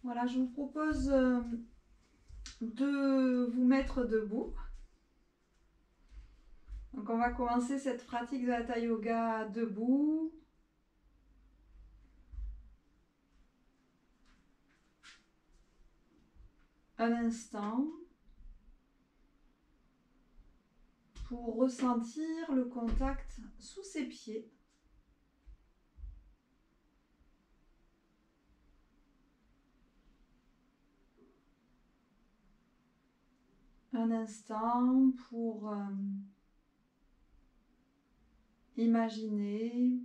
Voilà, je vous propose de vous mettre debout. Donc on va commencer cette pratique de Hatha Yoga debout. Un instant pour ressentir le contact sous ses pieds. Un instant pour imaginer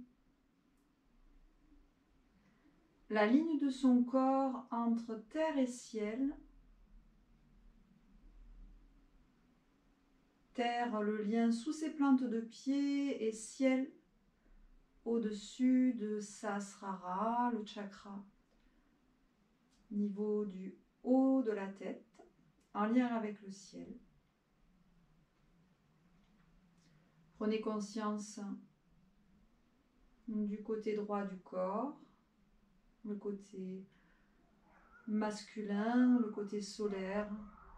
la ligne de son corps entre terre et ciel. Terre, le lien sous ses plantes de pied, et ciel au-dessus de Sahasrara, le chakra, niveau du haut de la tête, en lien avec le ciel. Prenez conscience du côté droit du corps, le côté masculin, le côté solaire,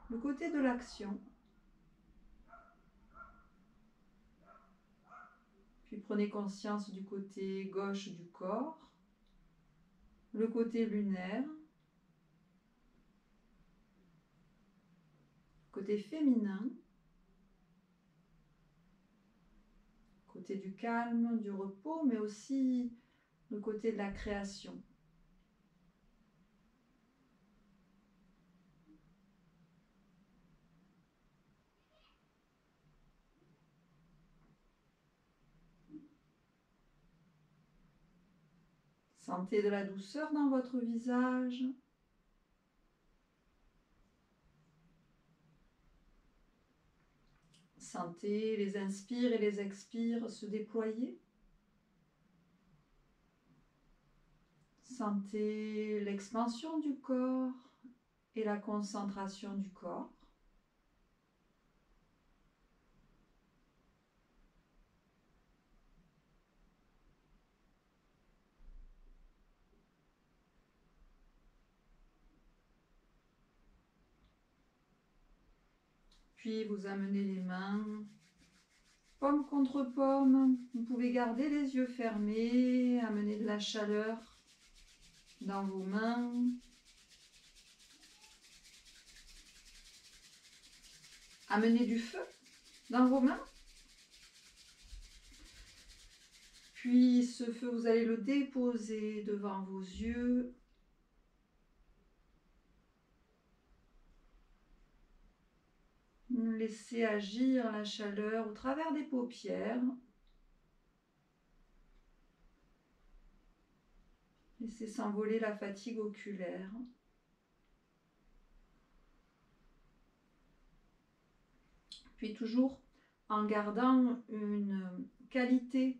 le côté de l'action. Puis prenez conscience du côté gauche du corps, le côté lunaire, côté féminin, côté du calme, du repos, mais aussi le côté de la création. Sentez de la douceur dans votre visage. Sentez les inspires et les expires se déployer. Sentez l'expansion du corps et la concentration du corps. Puis vous amenez les mains paume contre paume. Vous pouvez garder les yeux fermés, amener de la chaleur dans vos mains. Amenez du feu dans vos mains. Puis ce feu, vous allez le déposer devant vos yeux. Laissez agir la chaleur au travers des paupières. Laissez s'envoler la fatigue oculaire. Puis toujours en gardant une qualité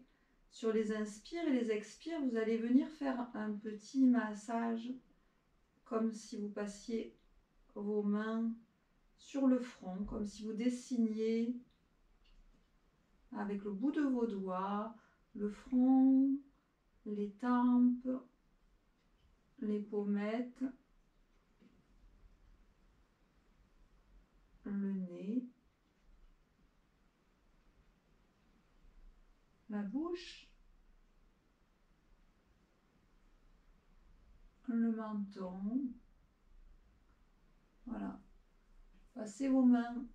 sur les inspires et les expires, vous allez venir faire un petit massage comme si vous passiez vos mains sur le front, comme si vous dessiniez avec le bout de vos doigts le front, les tempes, les pommettes, le nez, la bouche, le menton. Voilà. Passez vos mains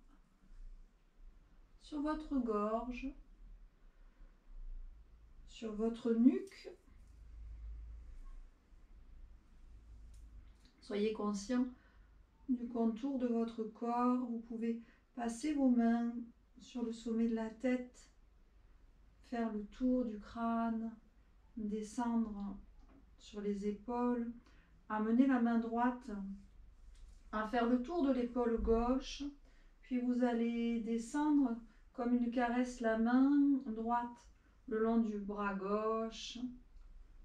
sur votre gorge, sur votre nuque. Soyez conscient du contour de votre corps. Vous pouvez passer vos mains sur le sommet de la tête, faire le tour du crâne, descendre sur les épaules, amener la main droite à faire le tour de l'épaule gauche, puis vous allez descendre comme une caresse la main droite le long du bras gauche,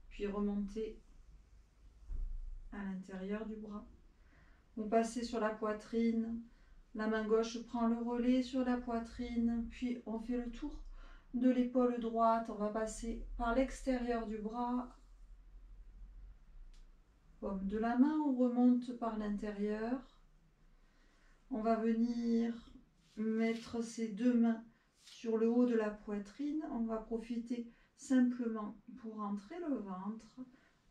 puis remonter à l'intérieur du bras. Vous passez sur la poitrine, la main gauche prend le relais sur la poitrine, puis on fait le tour de l'épaule droite, on va passer par l'extérieur du bras, paume de la main, on remonte par l'intérieur. On va venir mettre ses deux mains sur le haut de la poitrine. On va profiter simplement pour rentrer le ventre.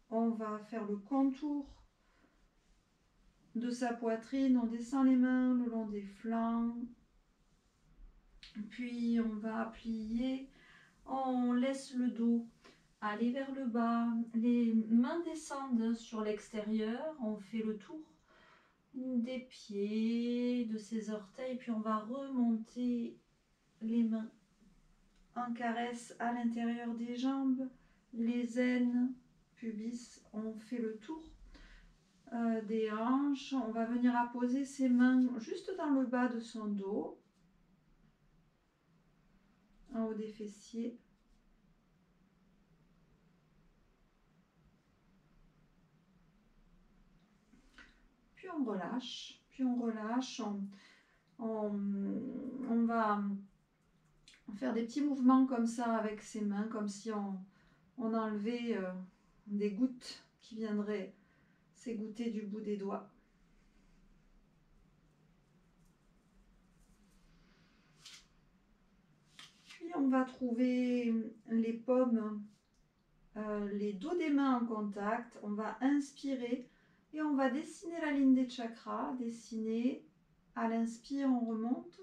On va faire le contour de sa poitrine. On descend les mains le long des flancs. Puis on va plier. On laisse le dos aller vers le bas. Les mains descendent sur l'extérieur. On fait le tour des pieds, de ses orteils. Puis on va remonter les mains en caresse à l'intérieur des jambes, les aines, pubis. On fait le tour des hanches. On va venir apposer ses mains juste dans le bas de son dos, en haut des fessiers. Puis on relâche, on va faire des petits mouvements comme ça avec ses mains, comme si on enlevait des gouttes qui viendraient s'égoutter du bout des doigts. Puis on va trouver les paumes, les dos des mains en contact. On va inspirer et on va dessiner la ligne des chakras. Dessiner, à l'inspire on remonte.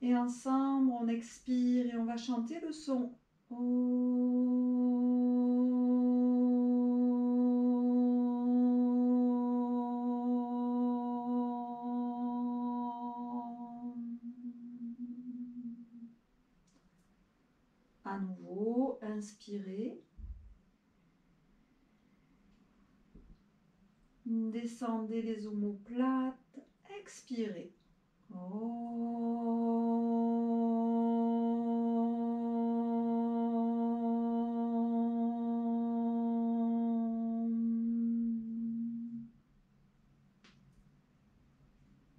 Et ensemble, on expire et on va chanter le son. À nouveau, inspirez. Descendez les omoplates. Expirez.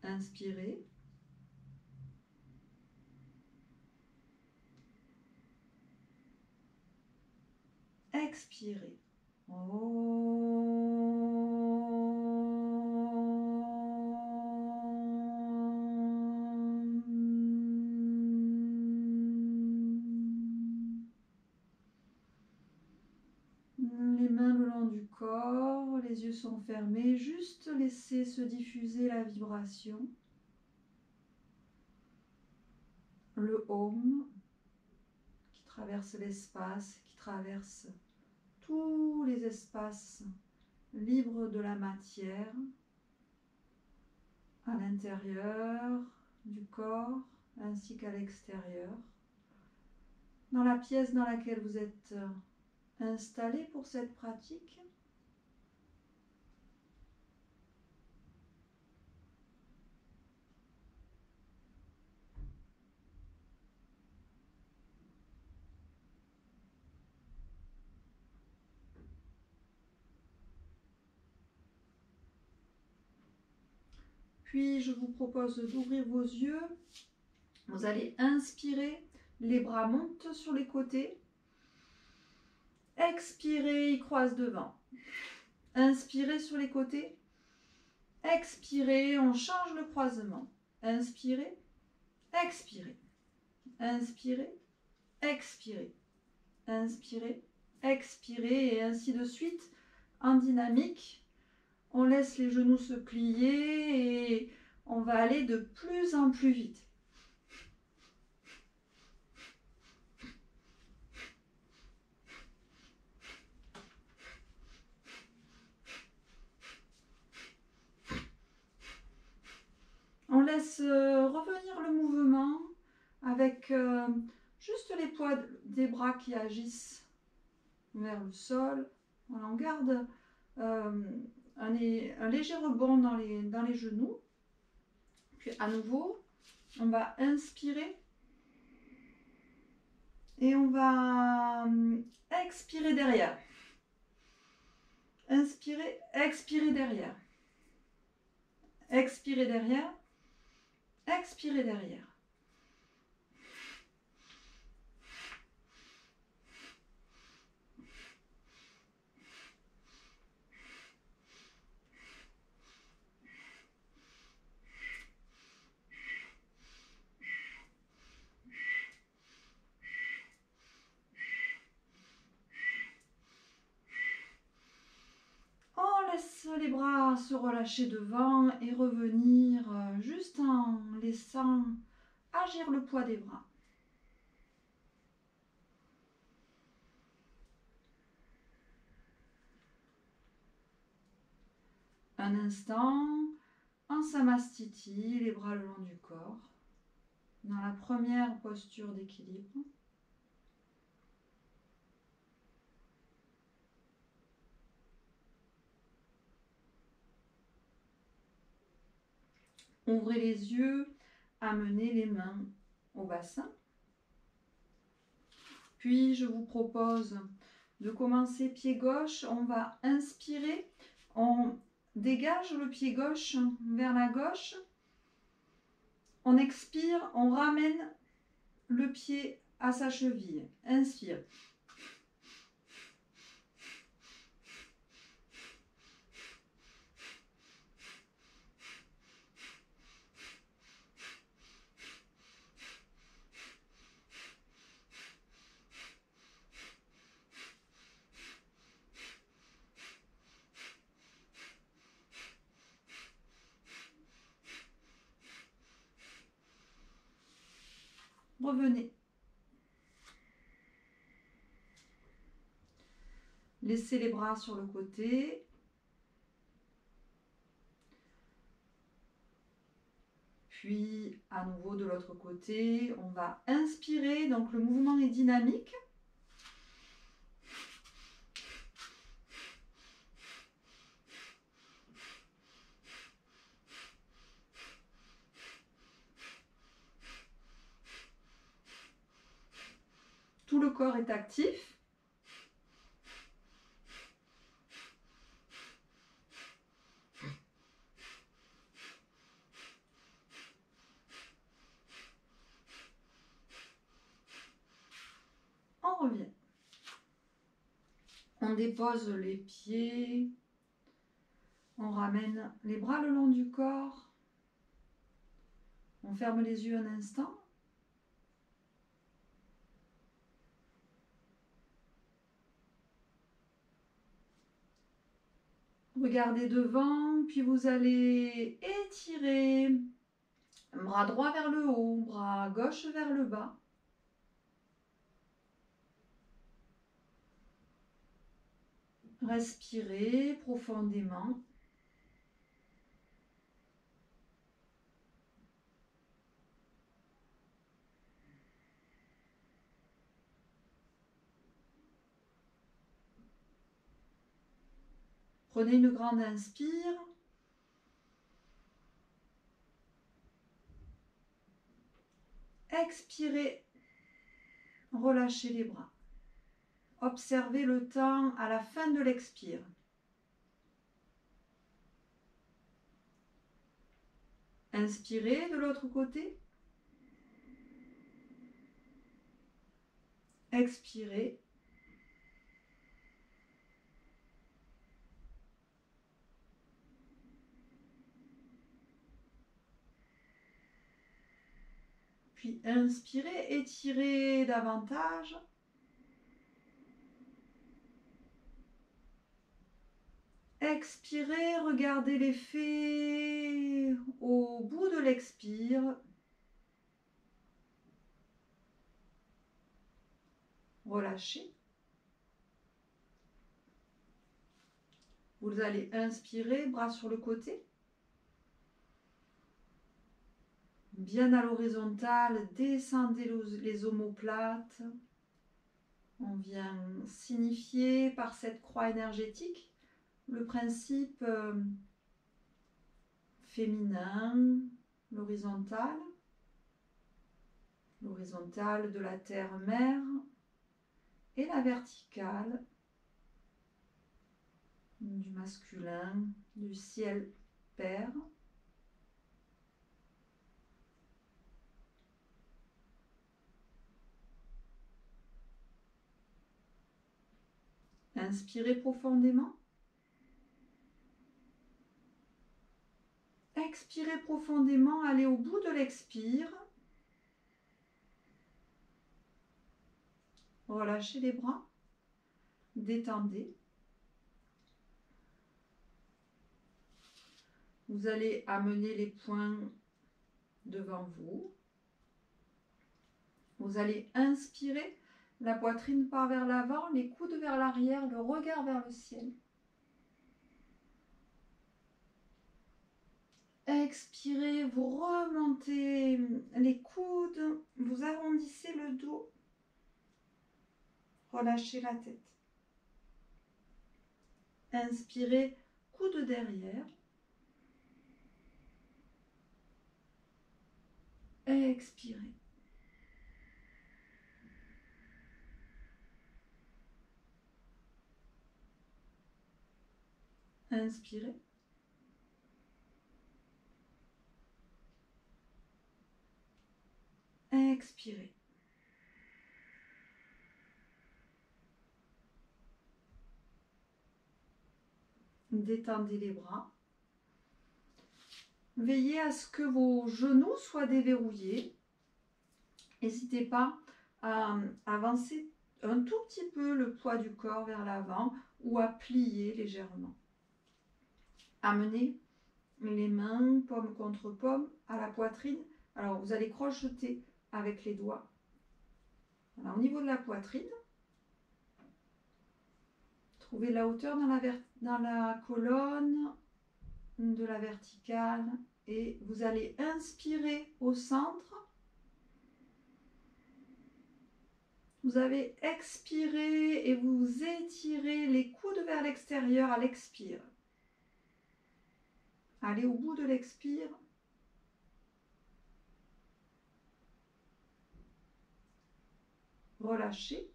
Inspirez. Expirez. Les mains le long du corps, les yeux sont fermés, juste laisser se diffuser la vibration. Le Om qui traverse l'espace, qui traverse tous les espaces libres de la matière, à l'intérieur du corps ainsi qu'à l'extérieur, dans la pièce dans laquelle vous êtes installé pour cette pratique. Puis je vous propose d'ouvrir vos yeux. Vous allez inspirer, les bras montent sur les côtés. Expirez, ils croisent devant. Inspirez sur les côtés. Expirez, on change le croisement. Inspirez, expirez. Inspirez, expirez. Inspirez, expirez et ainsi de suite en dynamique. On laisse les genoux se plier et on va aller de plus en plus vite. On laisse revenir le mouvement avec juste les poids des bras qui agissent vers le sol. Voilà, on garde un léger rebond dans les genoux. Puis à nouveau, on va inspirer et on va expirer derrière. Inspirez, expirez derrière. Expirez derrière. Expirez derrière. les bras se relâcher devant et revenir juste en laissant agir le poids des bras. Un instant, en samastiti, les bras le long du corps, dans la première posture d'équilibre. Ouvrez les yeux, amenez les mains au bassin. Puis je vous propose de commencer pied gauche. On va inspirer, on dégage le pied gauche vers la gauche. On expire, on ramène le pied à sa cheville. Inspire. Revenez. Laissez les bras sur le côté. Puis, à nouveau de l'autre côté, on va inspirer. Donc, le mouvement est dynamique. Tout le corps est actif. On revient. On dépose les pieds. On ramène les bras le long du corps. On ferme les yeux un instant. Regardez devant, puis vous allez étirer. Bras droit vers le haut, bras gauche vers le bas. Respirez profondément. Prenez une grande inspire. Expirez. Relâchez les bras. Observez le temps à la fin de l'expire. Inspirez de l'autre côté. Expirez. Puis inspirez, étirez davantage. Expirez, regardez l'effet au bout de l'expire. Relâchez. Vous allez inspirer, bras sur le côté. Bien à l'horizontale, descendez les omoplates. On vient signifier par cette croix énergétique le principe féminin, l'horizontale de la terre-mère et la verticale du masculin, du ciel-père. Inspirez profondément. Expirez profondément, allez au bout de l'expire. Relâchez les bras. Détendez. Vous allez amener les poings devant vous. Vous allez inspirer, la poitrine part vers l'avant, les coudes vers l'arrière, le regard vers le ciel. Expirez, vous remontez les coudes, vous arrondissez le dos. Relâchez la tête. Inspirez, coude derrière. Expirez. Inspirez. Expirez. Détendez les bras. Veillez à ce que vos genoux soient déverrouillés. N'hésitez pas à avancer un tout petit peu le poids du corps vers l'avant ou à plier légèrement. Amenez les mains, paume contre paume, à la poitrine. Alors, vous allez crocheter avec les doigts. Voilà, au niveau de la poitrine, trouvez la hauteur dans la colonne de la verticale et vous allez inspirer au centre. Vous avez expiré et vous étirez les coudes vers l'extérieur à l'expire. Allez au bout de l'expire. Relâchez.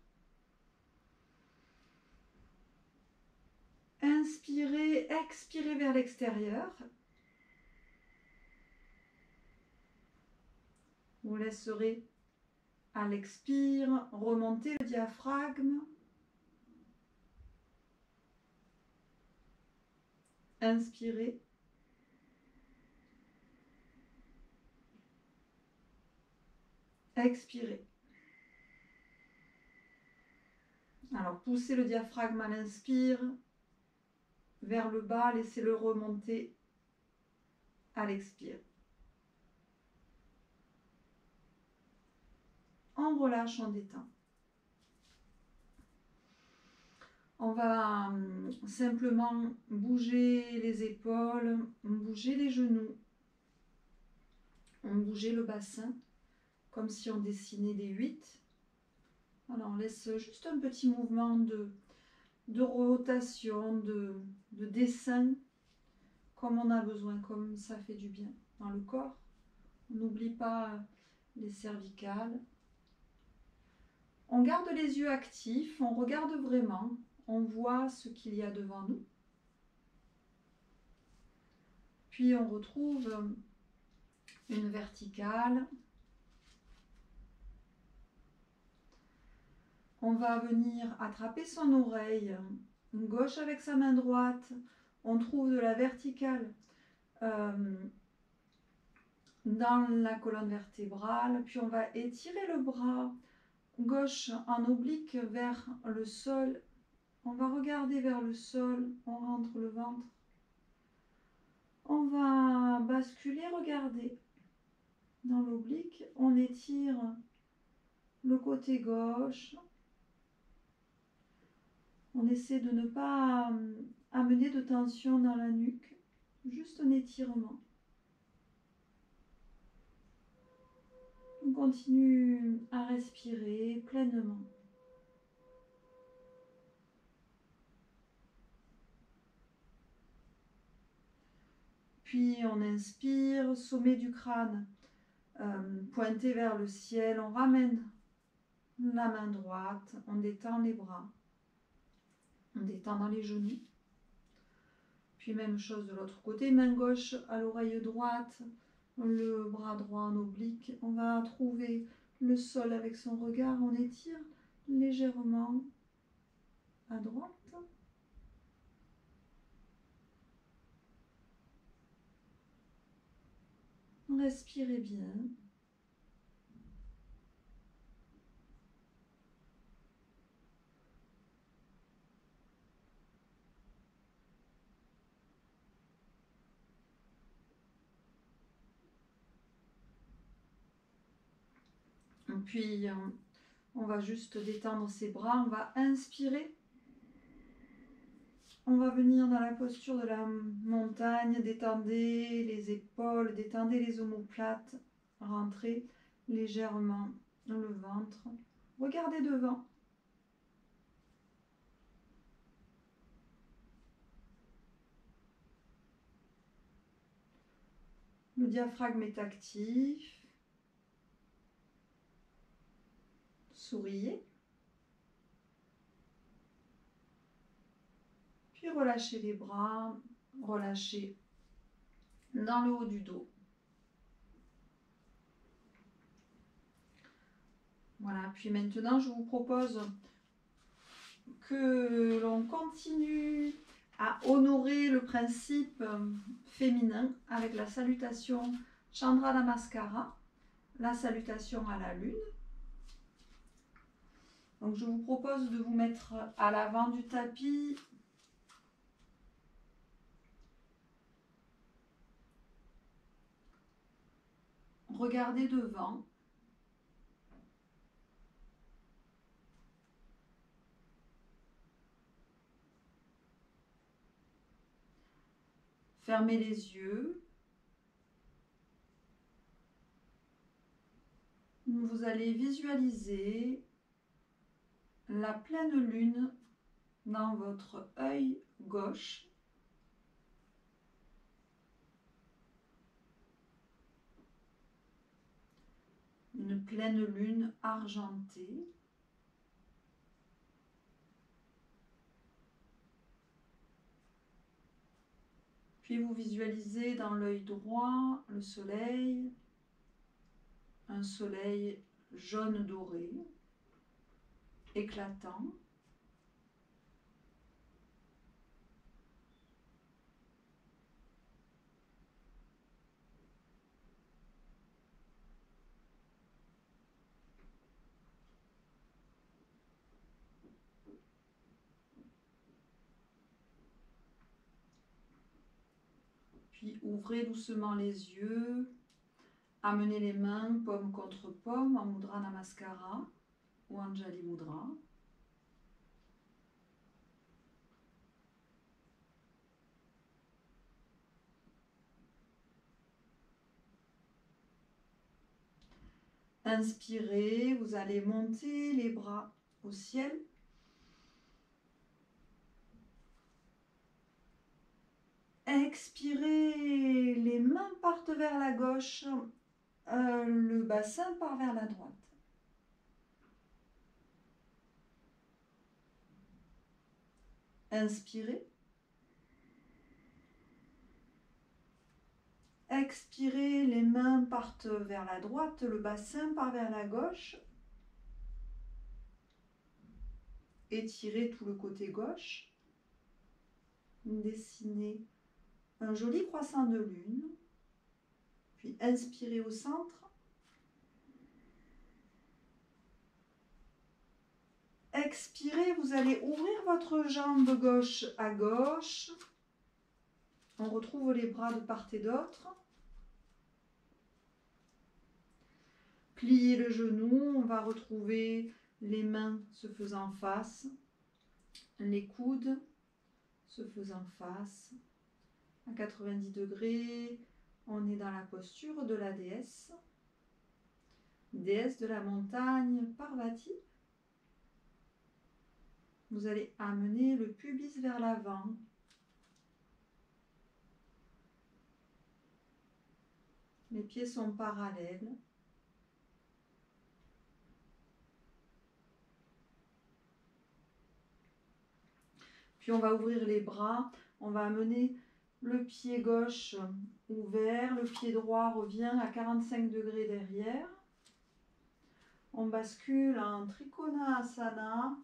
Inspirez, expirez vers l'extérieur. Vous laisserez à l'expire remonter le diaphragme. Inspirez. Expirez. Alors, poussez le diaphragme à l'inspire vers le bas, laissez-le remonter à l'expire. On relâche, on détend. On va simplement bouger les épaules, bouger les genoux, on bouger le bassin, comme si on dessinait des 8. Alors, on laisse juste un petit mouvement de rotation, de dessin, comme on a besoin, comme ça fait du bien dans le corps. On n'oublie pas les cervicales. On garde les yeux actifs, on regarde vraiment, on voit ce qu'il y a devant nous. Puis on retrouve une verticale. On va venir attraper son oreille gauche avec sa main droite. On trouve de la verticale dans la colonne vertébrale. Puis on va étirer le bras gauche en oblique vers le sol. On va regarder vers le sol. On rentre le ventre. On va basculer, regarder dans l'oblique. On étire le côté gauche. On essaie de ne pas amener de tension dans la nuque, juste un étirement. On continue à respirer pleinement. Puis on inspire, sommet du crâne, pointé vers le ciel. On ramène la main droite, on détend les bras. On détend dans les genoux. Puis même chose de l'autre côté, main gauche à l'oreille droite, le bras droit en oblique. On va trouver le sol avec son regard. On étire légèrement à droite. Respirez bien. Puis on va juste détendre ses bras, on va inspirer. On va venir dans la posture de la montagne, détendez les épaules, détendez les omoplates, rentrez légèrement dans le ventre. Regardez devant. Le diaphragme est actif. Souriez. Puis relâchez les bras, relâchez dans le haut du dos. Voilà, puis maintenant je vous propose que l'on continue à honorer le principe féminin avec la salutation Chandra Namaskara, la salutation à la lune. Donc je vous propose de vous mettre à l'avant du tapis. Regardez devant. Fermez les yeux. Vous allez visualiser la pleine lune dans votre œil gauche. Une pleine lune argentée. Puis vous visualisez dans l'œil droit le soleil, un soleil jaune doré, éclatant. Puis ouvrez doucement les yeux, amenez les mains paume contre paume en Mudra Namaskara ou Anjali Mudra. Inspirez, vous allez monter les bras au ciel. Expirez, les mains partent vers la gauche, le bassin part vers la droite. Inspirez. Expirez, les mains partent vers la droite, le bassin part vers la gauche. Étirez tout le côté gauche. Dessinez un joli croissant de lune. Puis inspirez au centre. Expirez, vous allez ouvrir votre jambe gauche à gauche. On retrouve les bras de part et d'autre. Pliez le genou, on va retrouver les mains se faisant face, les coudes se faisant face. À 90 degrés, on est dans la posture de la déesse. Déesse de la montagne, Parvati. Vous allez amener le pubis vers l'avant. Les pieds sont parallèles. Puis on va ouvrir les bras. On va amener le pied gauche ouvert. Le pied droit revient à 45 degrés derrière. On bascule en Trikonasana.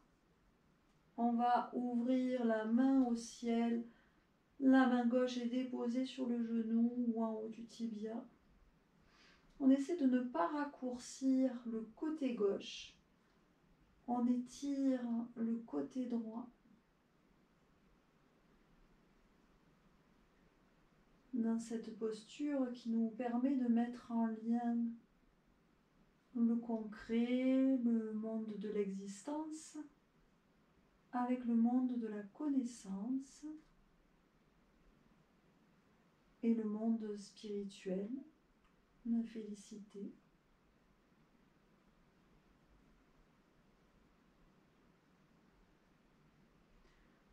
On va ouvrir la main au ciel. La main gauche est déposée sur le genou ou en haut du tibia. On essaie de ne pas raccourcir le côté gauche. On étire le côté droit. Dans cette posture qui nous permet de mettre en lien le concret, le monde de l'existence, avec le monde de la connaissance et le monde spirituel, la félicité.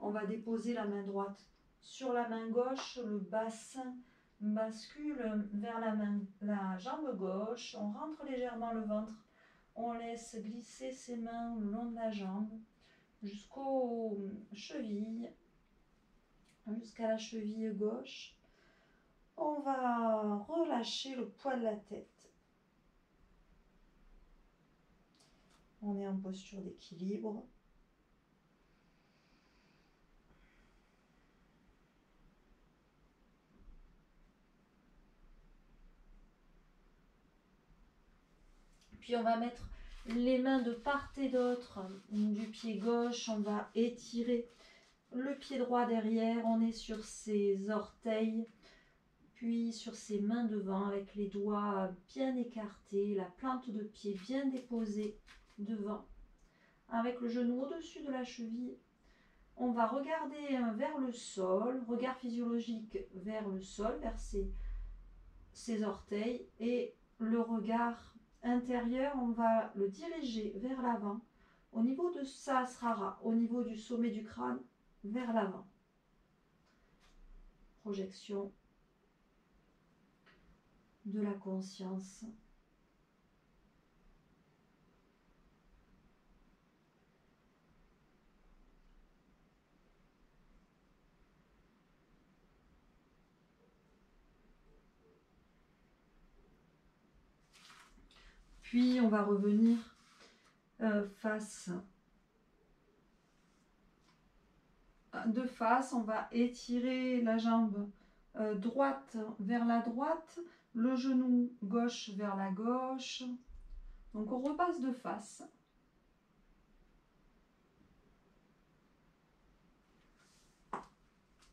On va déposer la main droite sur la main gauche, le bassin bascule vers la jambe gauche, on rentre légèrement le ventre, on laisse glisser ses mains le long de la jambe jusqu'aux chevilles, jusqu'à la cheville gauche. On va relâcher le poids de la tête. On est en posture d'équilibre. Puis on va mettre les mains de part et d'autre du pied gauche. On va étirer le pied droit derrière. On est sur ses orteils, puis sur ses mains devant avec les doigts bien écartés, la plante de pied bien déposée devant, avec le genou au-dessus de la cheville. On va regarder vers le sol, regard physiologique vers le sol, vers ses orteils, et le regard intérieur, on va le diriger vers l'avant, au niveau de Sahasrara, au niveau du sommet du crâne, vers l'avant. Projection de la conscience. Puis on va revenir face de face, on va étirer la jambe droite vers la droite, le genou gauche vers la gauche. Donc on repasse de face.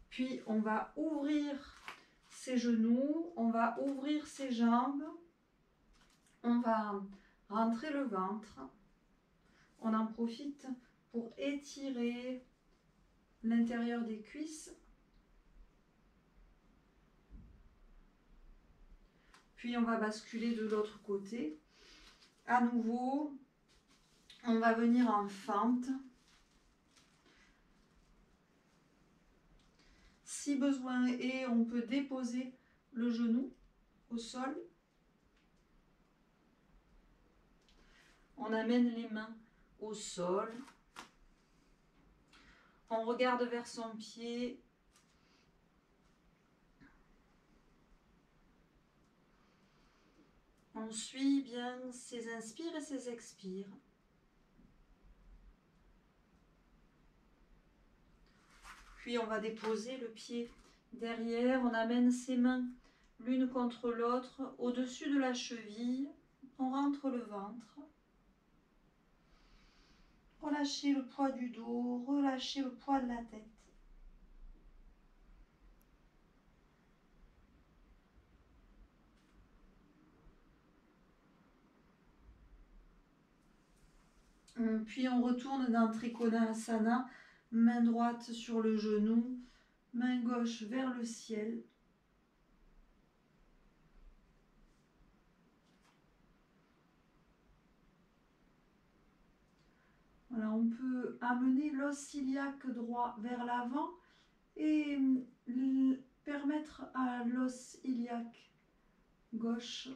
Puis on va ouvrir ses genoux, on va ouvrir ses jambes, on va rentrer le ventre. On en profite pour étirer l'intérieur des cuisses. Puis on va basculer de l'autre côté. À nouveau, on va venir en fente. Si besoin est, on peut déposer le genou au sol. On amène les mains au sol. On regarde vers son pied. On suit bien ses inspires et ses expires. Puis on va déposer le pied derrière. On amène ses mains l'une contre l'autre au-dessus de la cheville. On rentre le ventre. Relâchez le poids du dos, relâchez le poids de la tête. Puis on retourne dans Trikonasana, main droite sur le genou, main gauche vers le ciel. Voilà, on peut amener l'os iliaque droit vers l'avant et permettre à l'os iliaque gauche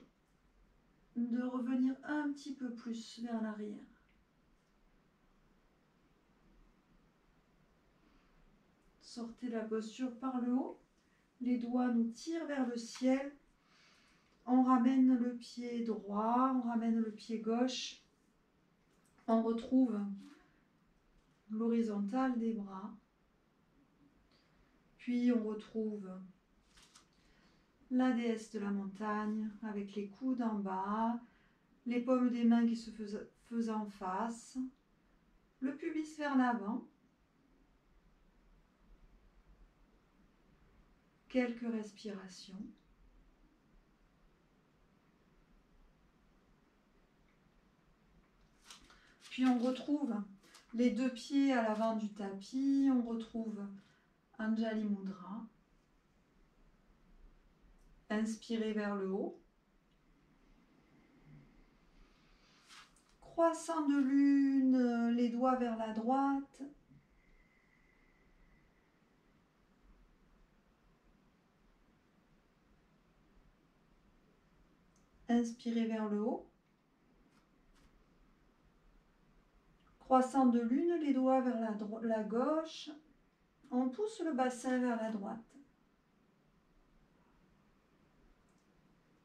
de revenir un petit peu plus vers l'arrière. Sortez la posture par le haut, les doigts nous tirent vers le ciel. On ramène le pied droit, on ramène le pied gauche. On retrouve l'horizontale des bras. Puis on retrouve la déesse de la montagne avec les coudes en bas, les paumes des mains qui se faisaient en face, le pubis vers l'avant. Quelques respirations. Puis on retrouve les deux pieds à l'avant du tapis, on retrouve Anjali Mudra. Inspirez vers le haut. Croissant de lune, les doigts vers la droite. Inspirez vers le haut. Croissant de lune, les doigts vers la gauche. On pousse le bassin vers la droite.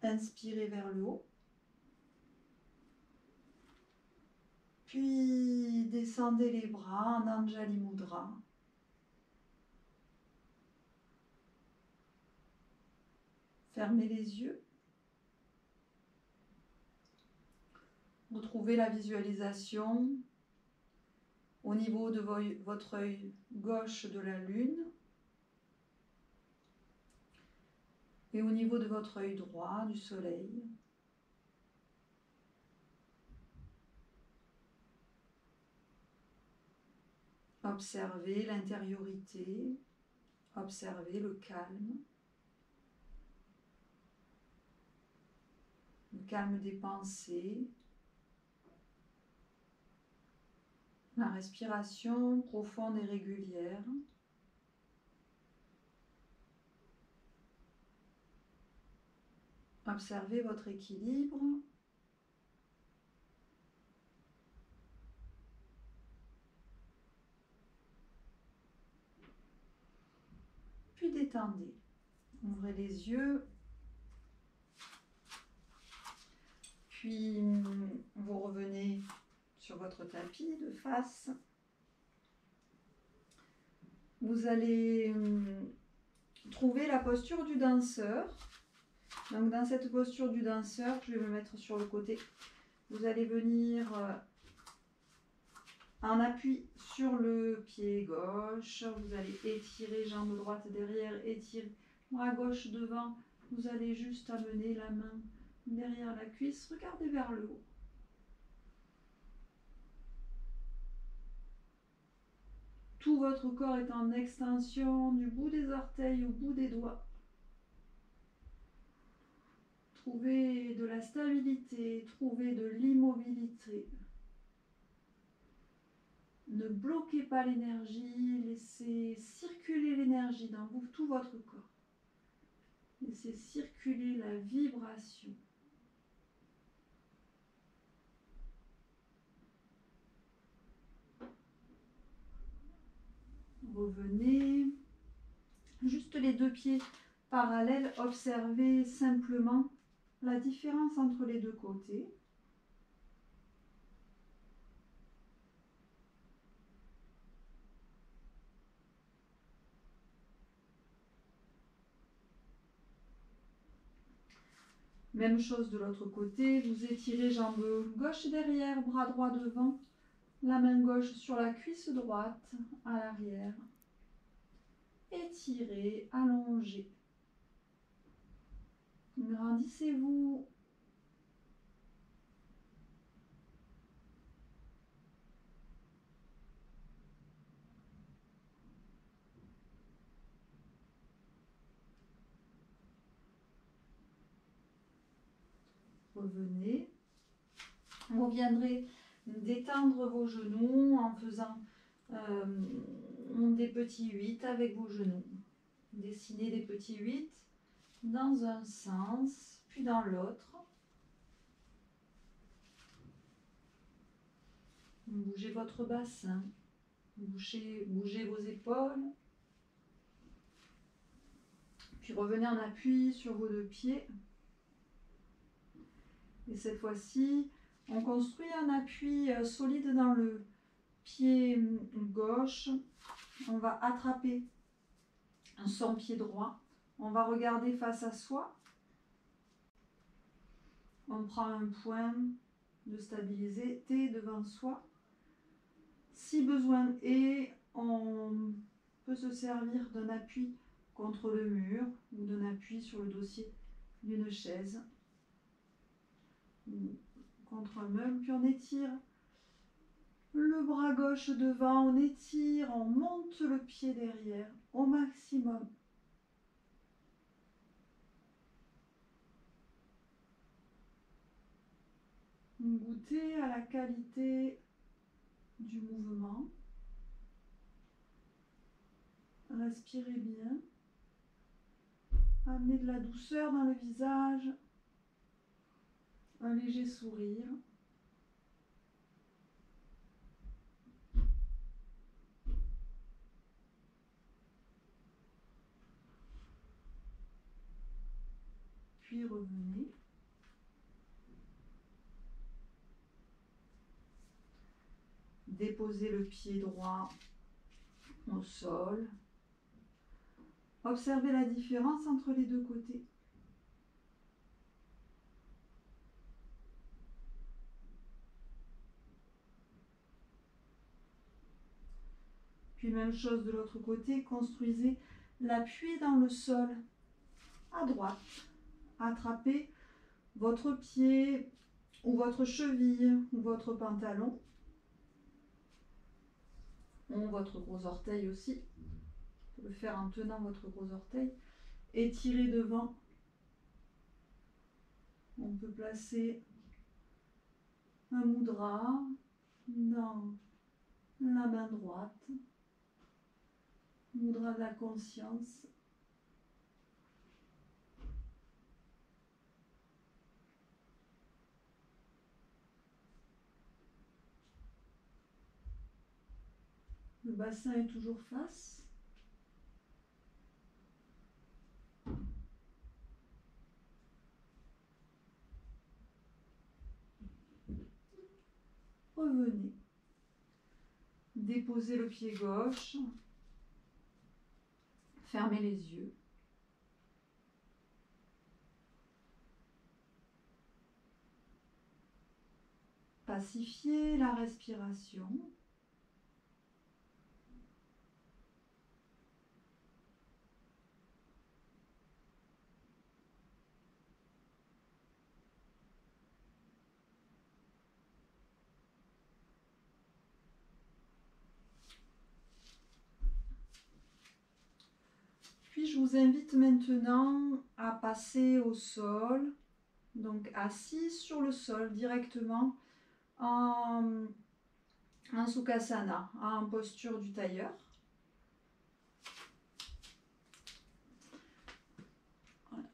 Inspirez vers le haut. Puis descendez les bras en Anjali Mudra. Fermez les yeux. Retrouvez la visualisation au niveau de votre œil gauche de la lune et au niveau de votre œil droit du soleil. Observez l'intériorité, observez le calme des pensées, la respiration profonde et régulière. Observez votre équilibre. Puis détendez. Ouvrez les yeux. Puis vous revenez sur votre tapis de face. Vous allez trouver la posture du danseur. Donc dans cette posture du danseur, je vais me mettre sur le côté. Vous allez venir en appui sur le pied gauche. Vous allez étirer jambe droite derrière, étirer bras gauche devant. Vous allez juste amener la main derrière la cuisse. Regardez vers le haut. Tout votre corps est en extension du bout des orteils au bout des doigts. Trouvez de la stabilité, trouvez de l'immobilité. Ne bloquez pas l'énergie, laissez circuler l'énergie dans tout votre corps. Laissez circuler la vibration. Revenez. Juste les deux pieds parallèles, observez simplement la différence entre les deux côtés. Même chose de l'autre côté, vous étirez jambe gauche derrière, bras droit devant, la main gauche sur la cuisse droite à l'arrière. Étirez, allongez. Grandissez-vous. Revenez. Vous viendrez détendre vos genoux en faisant des petits 8 avec vos genoux. Dessinez des petits 8 dans un sens, puis dans l'autre. Bougez votre bassin, bougez vos épaules. Puis revenez en appui sur vos deux pieds. Et cette fois-ci, on construit un appui solide dans le pied gauche. On va attraper son pied droit. On va regarder face à soi. On prend un point de stabilité devant soi. Si besoin est, on peut se servir d'un appui contre le mur ou d'un appui sur le dossier d'une chaise ou contre un meuble. Puis on étire Le bras gauche devant, on étire, on monte le pied derrière au maximum. Goûtez à la qualité du mouvement. Respirez bien. Amenez de la douceur dans le visage. Un léger sourire. Puis revenez. Déposez le pied droit au sol. Observez la différence entre les deux côtés. Puis même chose de l'autre côté, construisez l'appui dans le sol à droite. Attrapez votre pied ou votre cheville ou votre pantalon ou votre gros orteil aussi. Vous pouvez le faire en tenant votre gros orteil. Étirez devant. On peut placer un mudra dans la main droite. Mudra de la conscience. Le bassin est toujours face. Revenez. Déposez le pied gauche. Fermez les yeux. Pacifiez la respiration. Puis je vous invite maintenant à passer au sol, donc assis sur le sol directement en Sukhasana, en posture du tailleur. Voilà.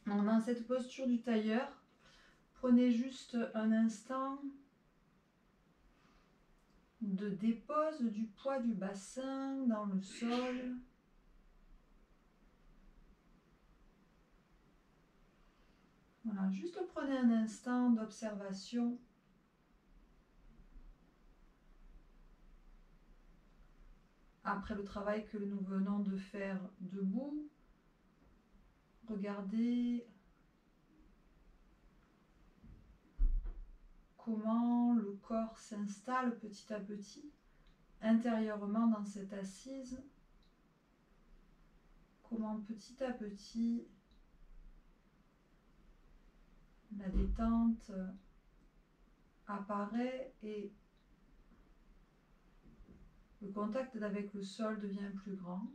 Donc, dans cette posture du tailleur, prenez juste un instant de dépose du poids du bassin dans le sol. Voilà, juste prenez un instant d'observation. Après le travail que nous venons de faire debout, regardez comment le corps s'installe petit à petit intérieurement dans cette assise. Comment petit à petit la détente apparaît et le contact avec le sol devient plus grand.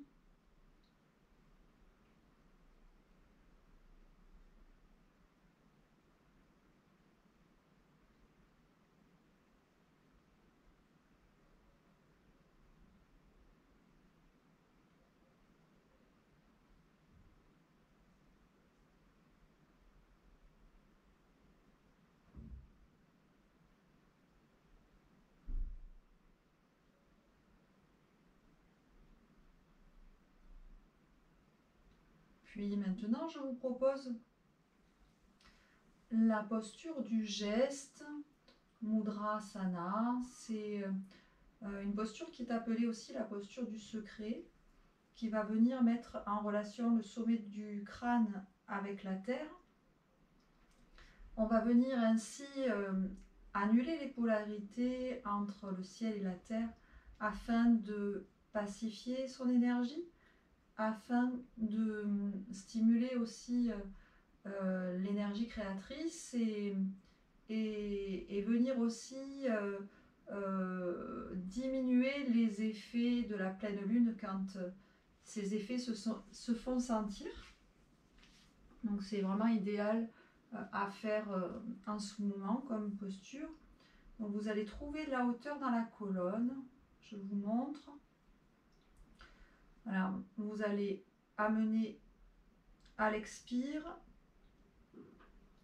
Puis maintenant, je vous propose la posture du geste, Mudrasana. C'est une posture qui est appelée aussi la posture du secret, qui va venir mettre en relation le sommet du crâne avec la terre. On va venir ainsi annuler les polarités entre le ciel et la terre afin de pacifier son énergie, afin de stimuler aussi l'énergie créatrice et venir aussi diminuer les effets de la pleine lune quand ces effets se font sentir. Donc c'est vraiment idéal à faire en ce moment comme posture. Donc vous allez trouver de la hauteur dans la colonne. Je vous montre. Voilà, vous allez amener à l'expire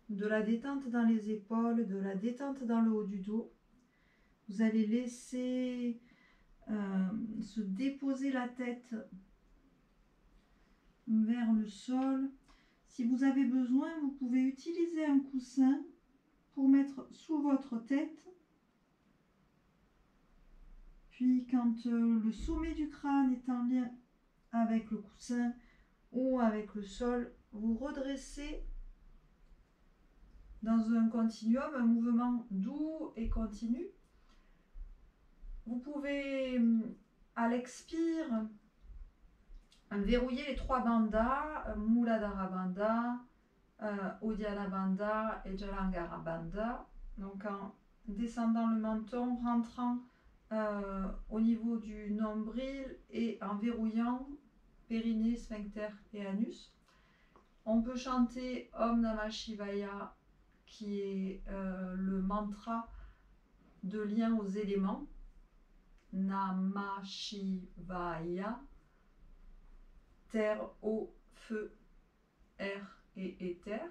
de la détente dans les épaules, de la détente dans le haut du dos. Vous allez laisser se déposer la tête vers le sol. Si vous avez besoin, vous pouvez utiliser un coussin pour mettre sous votre tête. Puis quand le sommet du crâne est en lien avec le coussin ou avec le sol, vous redressez dans un continuum, un mouvement doux et continu. Vous pouvez, à l'expire, verrouiller les 3 bandhas, Muladhara Bandha, Uddiyana Bandha et Jalangara Bandha. Donc en descendant le menton, rentrant au niveau du nombril et en verrouillant périnée, sphincter et anus. On peut chanter Om Namah Shivaya, qui est le mantra de lien aux éléments. Namah Shivaya, terre, eau, feu, air et éther.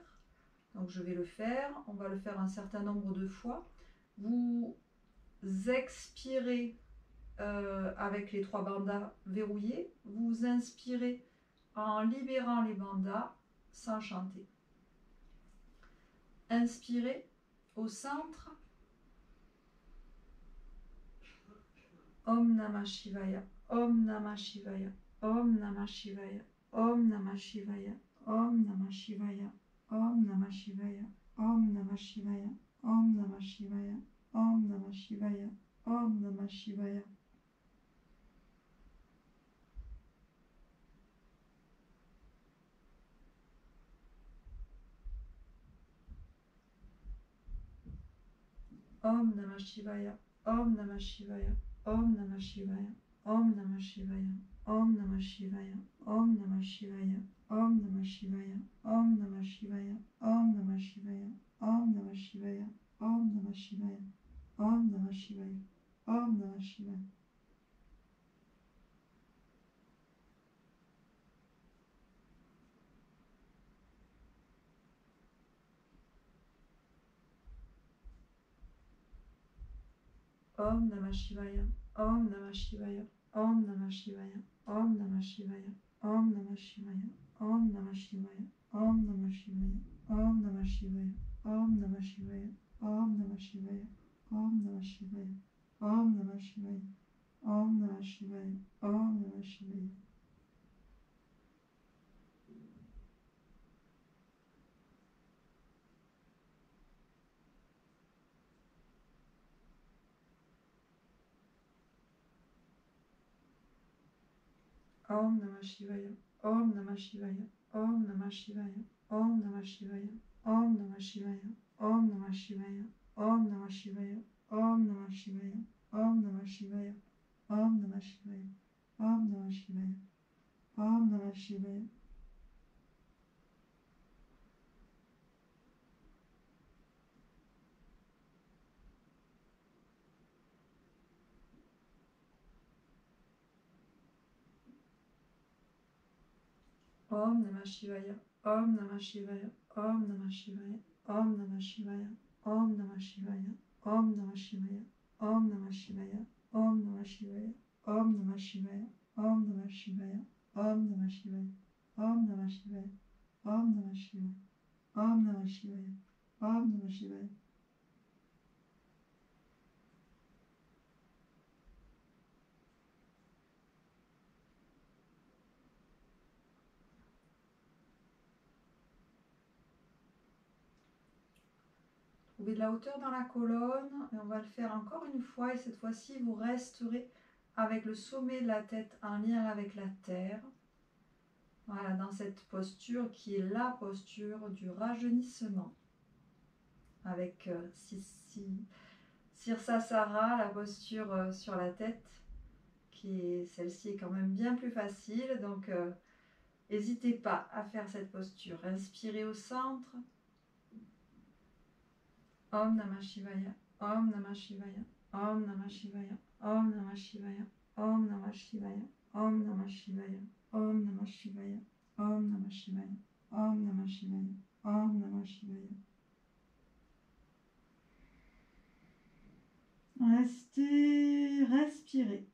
Donc je vais le faire, on va le faire un certain nombre de fois. Vous expirez avec les 3 bandhas verrouillés, vous inspirez en libérant les bandhas sans chanter. Inspirez au centre. Om Namah Shivaya, Om Namah Shivaya, Om Namah Shivaya, Om Namah Shivaya, Om Namah Shivaya, Om Namah Shivaya, Om Namah Shivaya, Om Namah Shivaya, Om Namah Shivaya, Om Namah Shivaya. Om Namah Shivaya, Om Namah Shivaya, Om Namah Shivaya, Om Namah Shivaya, Om Namah Shivaya, Om Namah Shivaya, Om Namah Shivaya, Om Namah Shivaya, Om Namah Shivaya, Om Namah Shivaya, Om Namah Shivaya, Om Namah Shivaya, Om Namah Shivaya. Om Namah Shivaya, Om Namah Shivaya, Om Namah Shivaya, Om Namah Shivaya, Om Namah Shivaya, Om Namah Shivaya, Om Namah Shivaya, Om Namah Shivaya, Om Namah Shivaya, Om Namah Shivaya, Om Namah Shivaya, Om Namah Shivaya, Om Namah Shivaya, Om Namah Shivaya. Om Namah Shivaya, Om Namah Shivaya, Om Namah Shivaya, Om Namah Shivaya, Om Namah Shivaya, Om Namah Shivaya, Om Namah Shivaya, Om Namah Shivaya, Om Namah Shivaya, Om Namah Shivaya, Om Namah Shivaya, Om Namah Shivaya. Om Namah Shivaya, Om Namah Shivaya, Om Namah Shivaya, Om Namah Shivaya, Om Namah Shivaya, Om Namah Shivaya, Om Namah Shivaya, Om Namah Shivaya, Om Namah Shivaya, Om Namah Shivaya, Om Namah Shivaya, Om Namah Shivaya, Om Namah Shivaya, Om Namah Shivaya, Om Namah Shivaya. Trouvez de la hauteur dans la colonne et on va le faire encore une fois et cette fois-ci vous resterez avec le sommet de la tête en lien avec la terre. Voilà, dans cette posture qui est la posture du rajeunissement. Avec Sirsasara, la posture sur la tête, celle-ci est quand même bien plus facile, donc n'hésitez pas à faire cette posture. Inspirez au centre. Om Namah Shivaya, Om Namah Shivaya, Om Namah Shivaya, Om Namah Shivaya, Om Namah Shivaya, Om Namah Shivaya, Om Namah Shivaya, Om Namah Shivaya, Om Namah Shivaya, Om Namah Shivaya. Restez, respirez.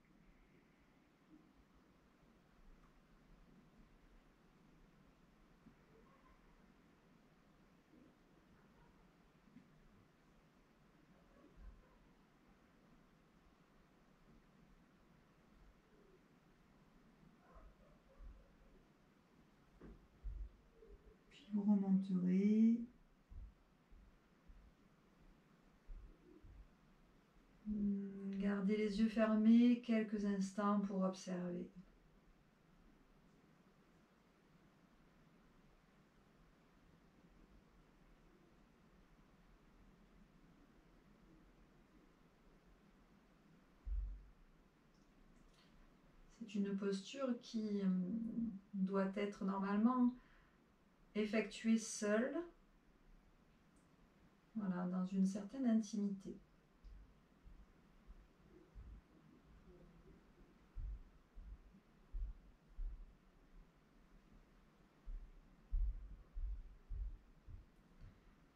Puis vous remonterez. Gardez les yeux fermés quelques instants pour observer. C'est une posture qui doit être normalement effectuée seule, voilà, dans une certaine intimité.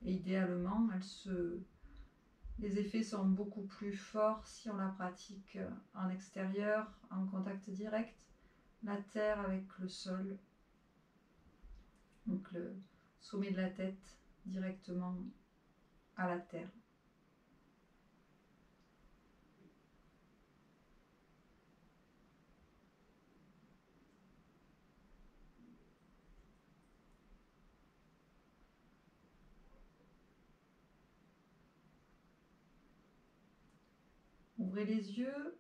Et idéalement, les effets sont beaucoup plus forts si on la pratique en extérieur, en contact direct, la terre avec le sol, donc le sommet de la tête directement à la terre. Ouvrez les yeux.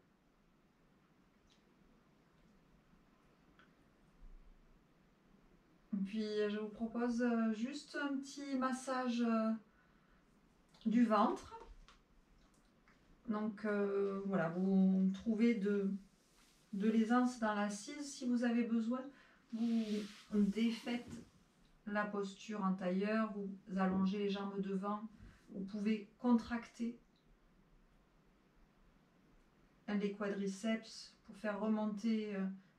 Puis je vous propose juste un petit massage du ventre. Donc voilà, vous trouvez de l'aisance dans l'assise. Si vous avez besoin, vous défaites la posture en tailleur, vous allongez les jambes devant, vous pouvez contracter les quadriceps pour faire remonter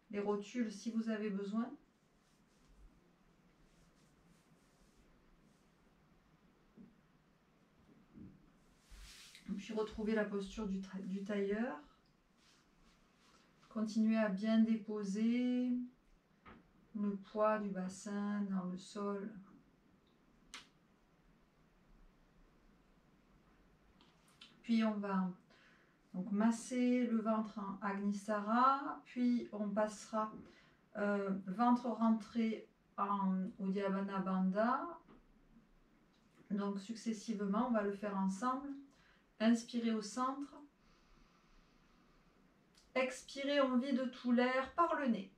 les rotules si vous avez besoin. Puis retrouvez la posture du tailleur. Continuez à bien déposer le poids du bassin dans le sol. Puis on va donc masser le ventre en Agnisara, puis on passera ventre rentré en Uddiyana Bandha. Donc successivement, on va le faire ensemble. Inspirez au centre. Expirez, on vide tout l'air par le nez.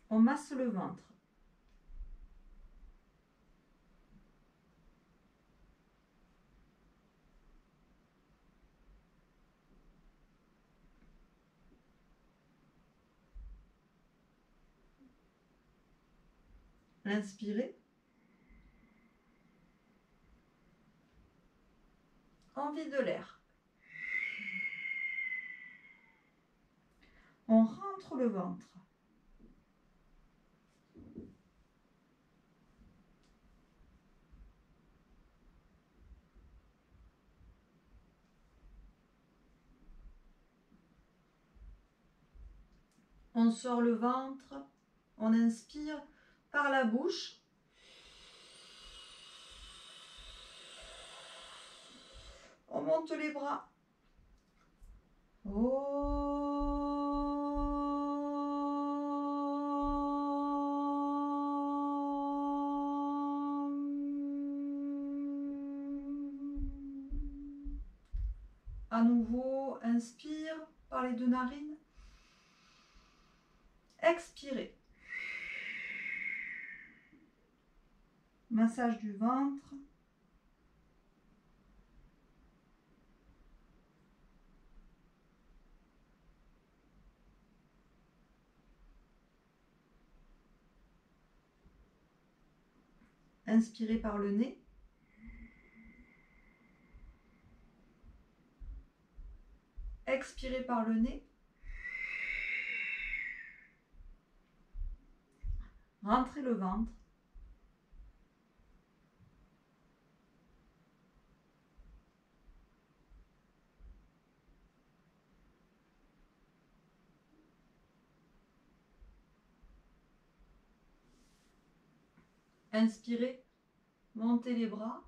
On masse le ventre. Inspirez. On vide l'air. On rentre le ventre. On sort le ventre. On inspire par la bouche. On monte les bras. À nouveau, inspire par les deux narines. Expirez. Massage du ventre. Inspirez par le nez. Expirez par le nez. Rentrez le ventre. Inspirez, montez les bras.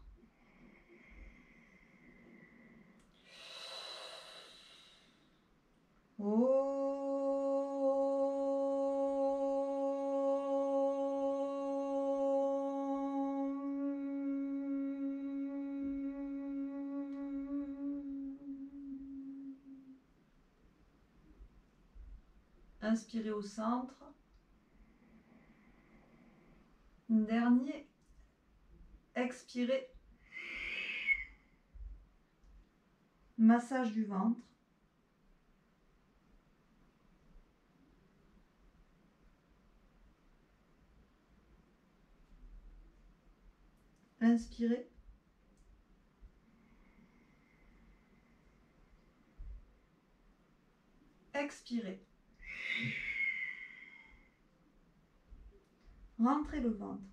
Inspirez au centre. Dernier. Expirez. Massage du ventre. Inspirez. Expirez. Rentrez le ventre.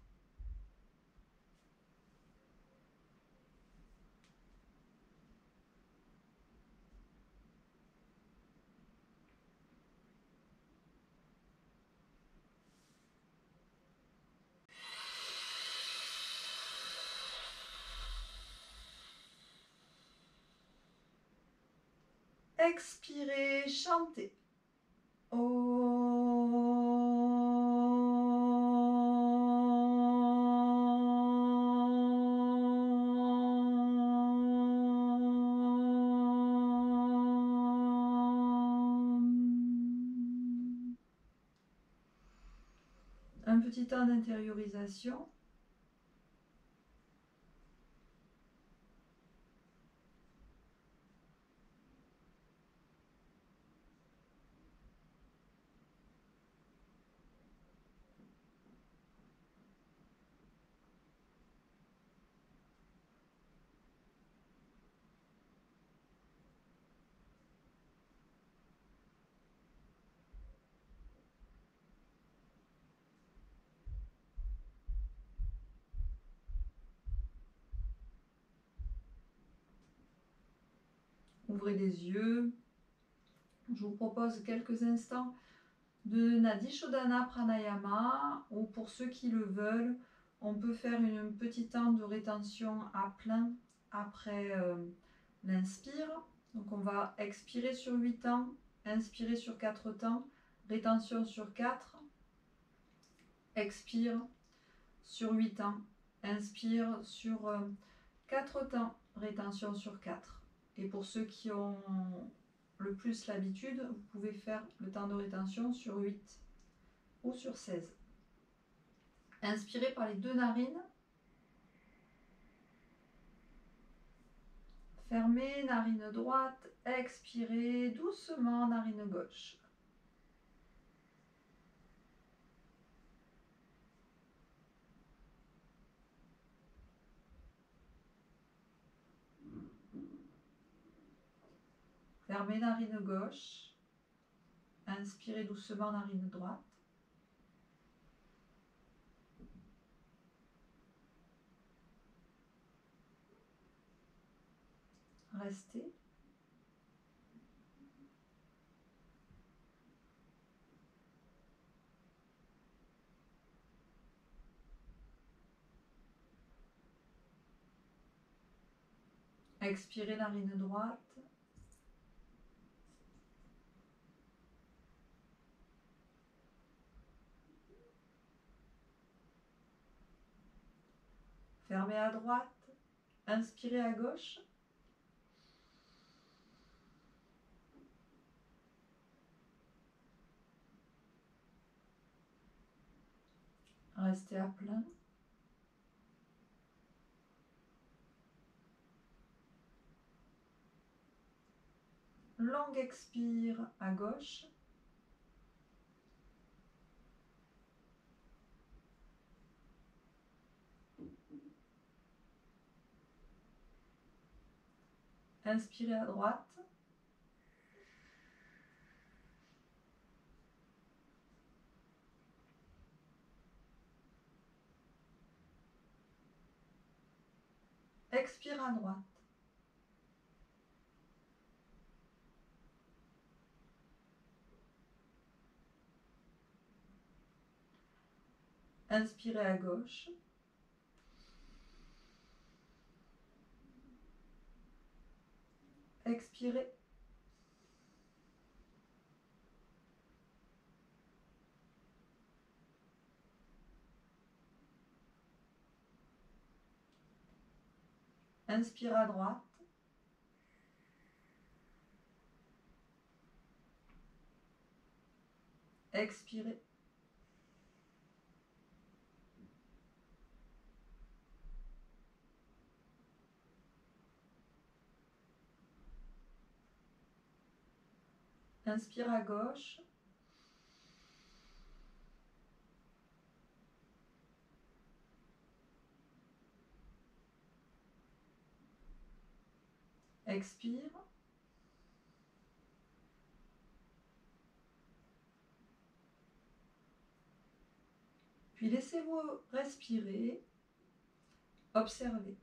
Expirez, chantez. Un petit temps d'intériorisation. Ouvrez les yeux. Je vous propose quelques instants de Nadi Shodhana Pranayama, ou pour ceux qui le veulent, on peut faire une petite temps de rétention à plein après l'inspire. Donc on va expirer sur 8 temps, inspirer sur 4 temps, rétention sur 4, expire sur 8 temps, inspire sur 4 temps, rétention sur 4. Et pour ceux qui ont le plus l'habitude, vous pouvez faire le temps de rétention sur 8 ou sur 16. Inspirez par les deux narines. Fermez, narine droite. Expirez doucement, narine gauche. Fermez, narine gauche. Inspirez doucement, narine droite. Restez. Expirez, narine droite. Fermez à droite. Inspirez à gauche. Restez à plein. Longue expire à gauche. Inspirez à droite. Expire à droite. Inspirez à gauche. Expirez. Inspire à droite. Expirez. Inspire à gauche. Expire. Puis laissez-vous respirer. Observez.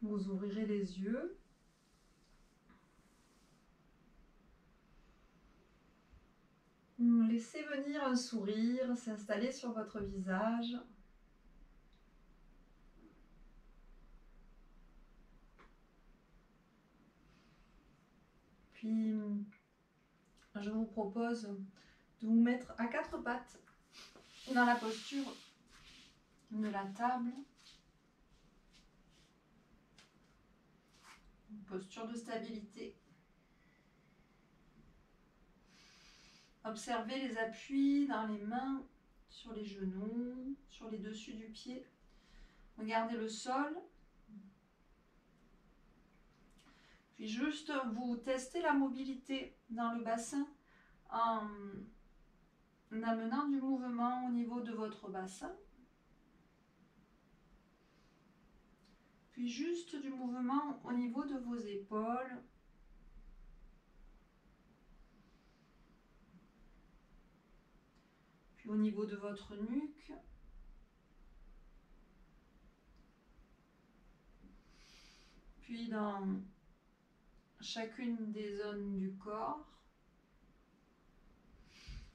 Vous ouvrirez les yeux. Laissez venir un sourire s'installer sur votre visage. Puis, je vous propose de vous mettre à quatre pattes dans la posture de la table. Une posture de stabilité. Observez les appuis dans les mains, sur les genoux, sur les dessus du pied. Regardez le sol. Puis juste vous testez la mobilité dans le bassin en amenant du mouvement au niveau de votre bassin. Puis juste du mouvement au niveau de vos épaules. Puis au niveau de votre nuque. Puis dans chacune des zones du corps.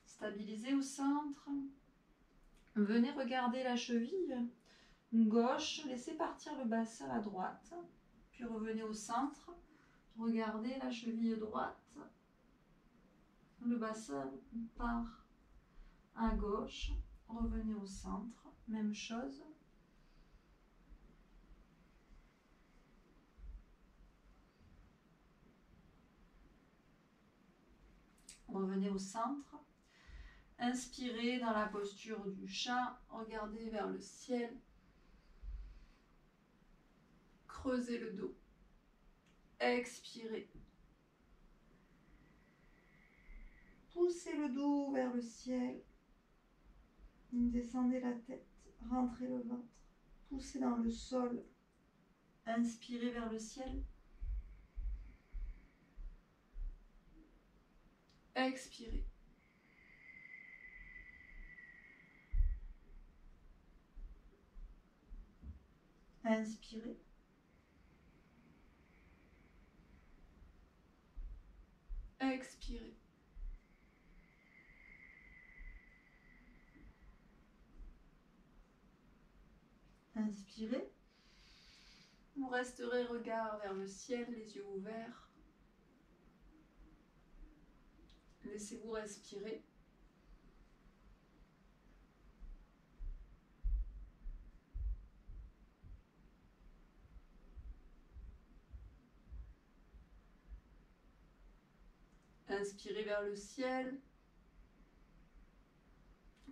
Stabilisez au centre. Venez regarder la cheville gauche. Laissez partir le bassin à droite. Puis revenez au centre. Regardez la cheville droite. Le bassin part à gauche. Revenez au centre. Même chose. Revenez au centre. Inspirez dans la posture du chat. Regardez vers le ciel. Creusez le dos. Expirez. Poussez le dos vers le ciel. Descendez la tête. Rentrez le ventre. Poussez dans le sol. Inspirez vers le ciel. Expirez. Inspirez. Expirez. Inspirez. Vous resterez regard vers le ciel, les yeux ouverts. Laissez-vous respirer. Inspirez vers le ciel.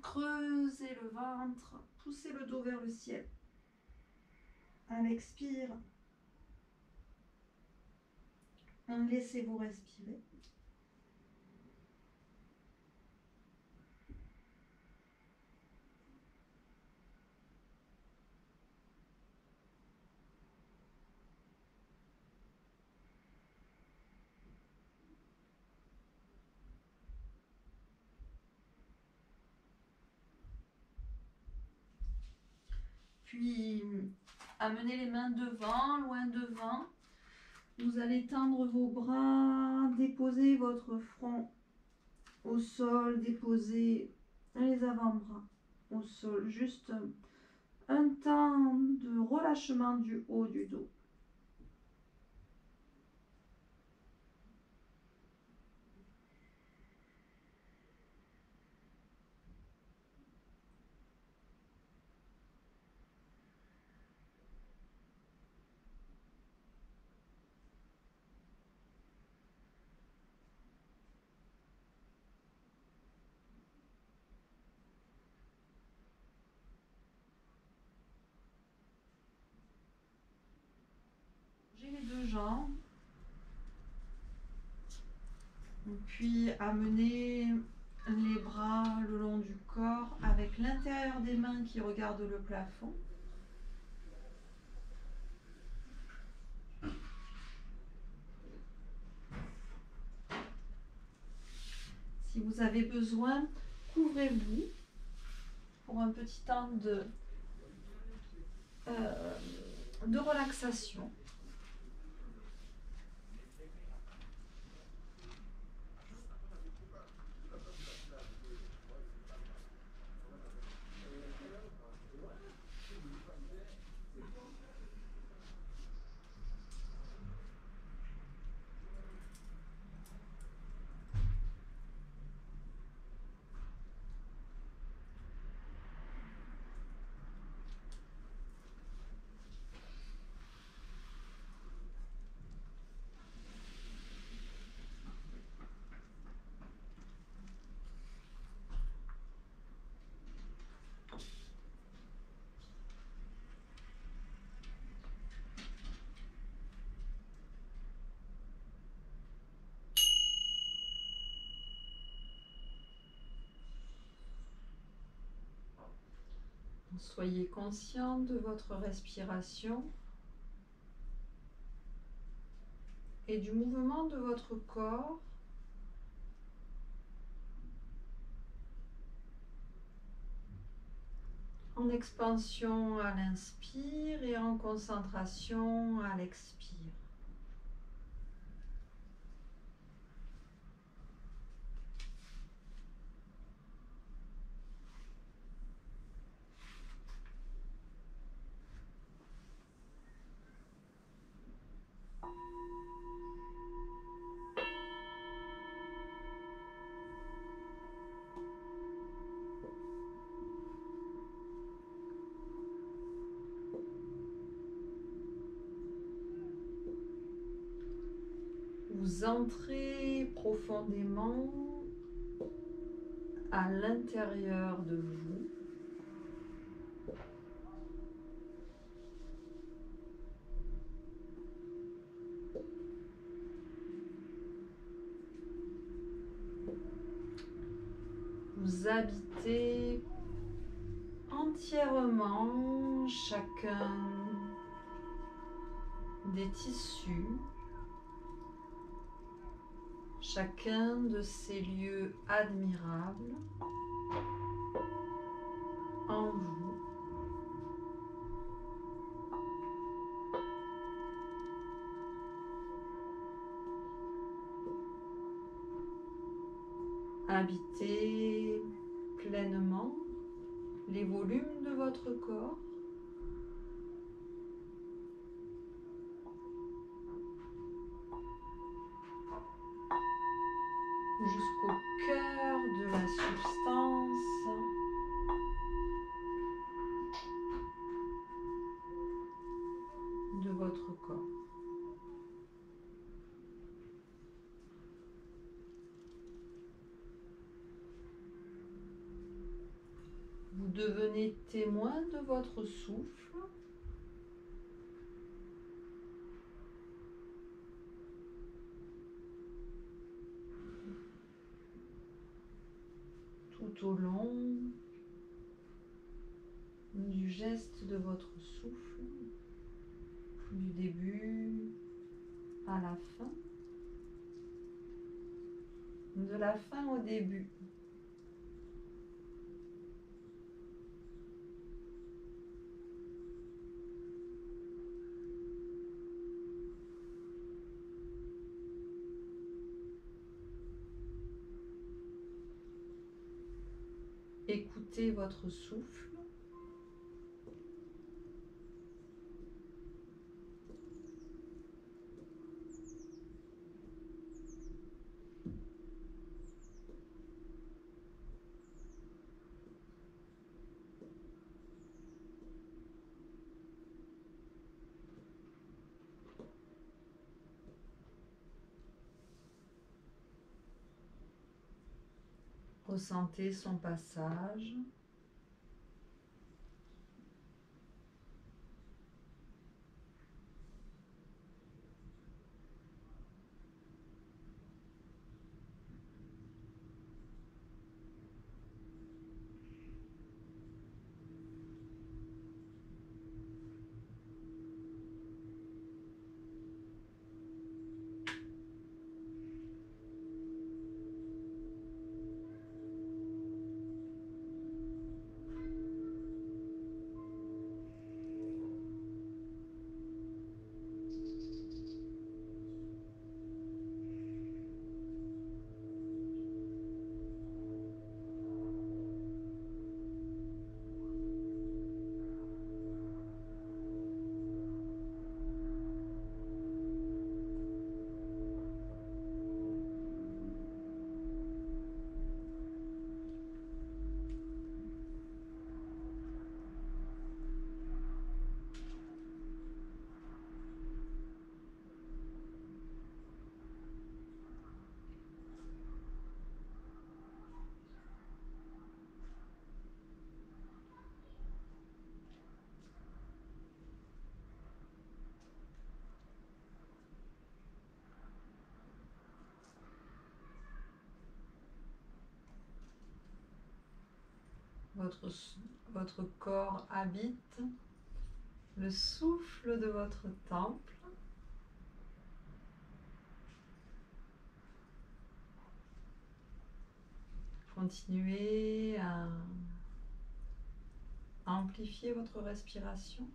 Creusez le ventre. Poussez le dos vers le ciel. À l'expire, laissez-vous respirer. Puis, amenez les mains devant, loin devant. Vous allez tendre vos bras, déposer votre front au sol, déposer les avant-bras au sol. Juste un temps de relâchement du haut du dos. J'ai les deux jambes. Puis amenez les bras le long du corps avec l'intérieur des mains qui regarde le plafond. Si vous avez besoin, couvrez-vous pour un petit temps de relaxation. Soyez conscient de votre respiration et du mouvement de votre corps en expansion à l'inspire et en concentration à l'expire. Vous entrez profondément à l'intérieur de vous. Vous habitez entièrement chacun des tissus, chacun de ces lieux admirables en vous. Habitez pleinement les volumes de votre corps devenez témoin de votre souffle. Tout au long du geste de votre souffle, du début à la fin, de la fin au début. Écoutez votre souffle. Ressentez son passage. Votre corps habite le souffle de votre temple. Continuez à amplifier votre respiration.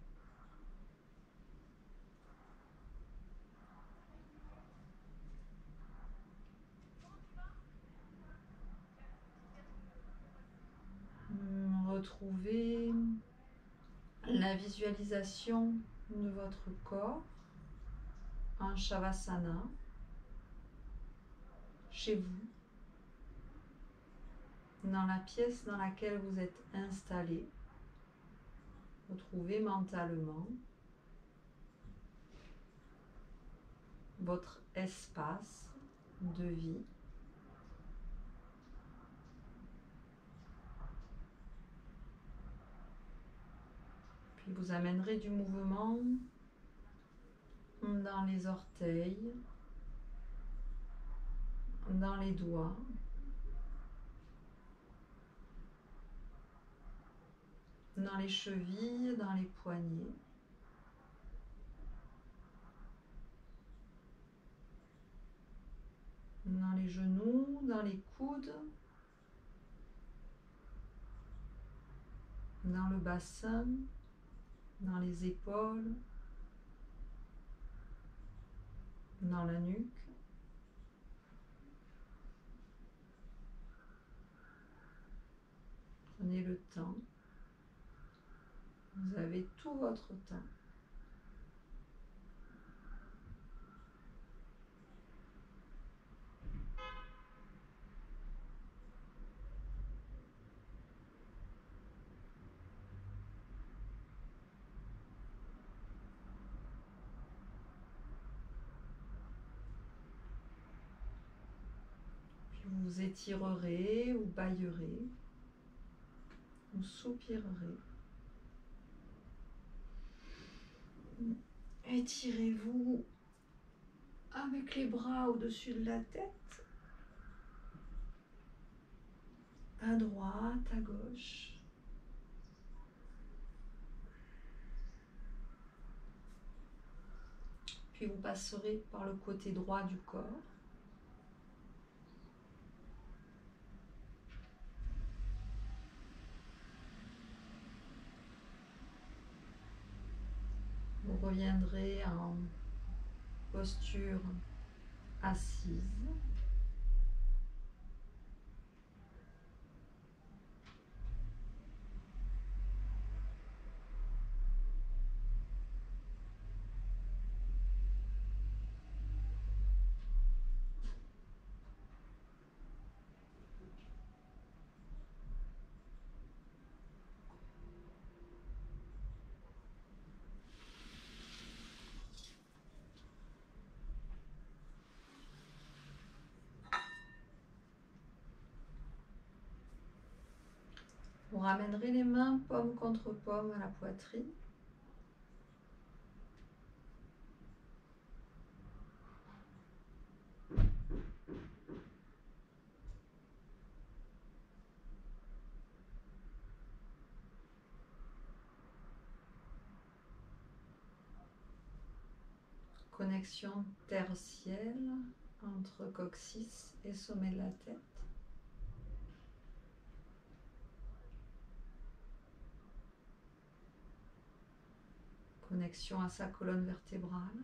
Retrouvez la visualisation de votre corps en Shavasana, chez vous, dans la pièce dans laquelle vous êtes installé. Retrouvez mentalement votre espace de vie. Puis vous amènerez du mouvement dans les orteils, dans les doigts, dans les chevilles, dans les poignets. Dans les genoux, dans les coudes, dans le bassin, dans les épaules, dans la nuque. Prenez le temps. Vous avez tout votre temps. Puis vous étirerez ou bâillerez Vous soupirerez. Étirez-vous avec les bras au-dessus de la tête, à droite, à gauche. Puis vous passerez par le côté droit du corps. Vous reviendrez en posture assise. Vous ramènerez les mains paume contre paume à la poitrine. Connexion terre-ciel entre coccyx et sommet de la tête. Connexion à sa colonne vertébrale,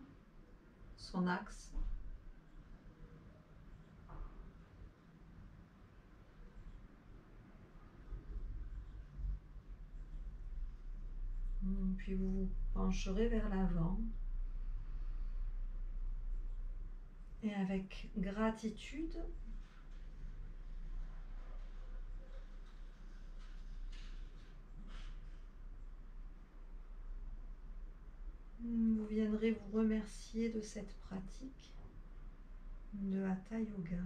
son axe. Puis vous vous pencherez vers l'avant. Et avec gratitude, vous viendrez vous remercier de cette pratique de Hatha Yoga.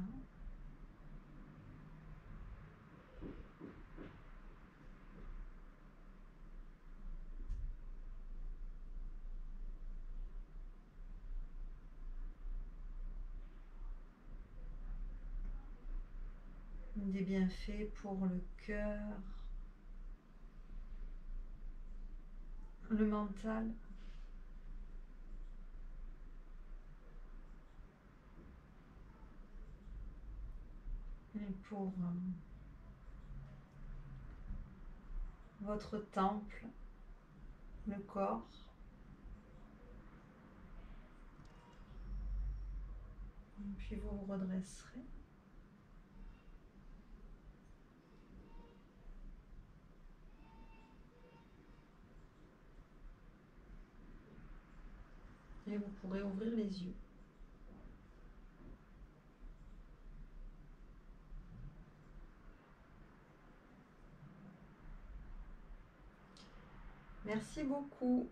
Des bienfaits pour le cœur, le mental, et pour votre temple, le corps. Puis vous vous redresserez. Et vous pourrez ouvrir les yeux. Merci beaucoup.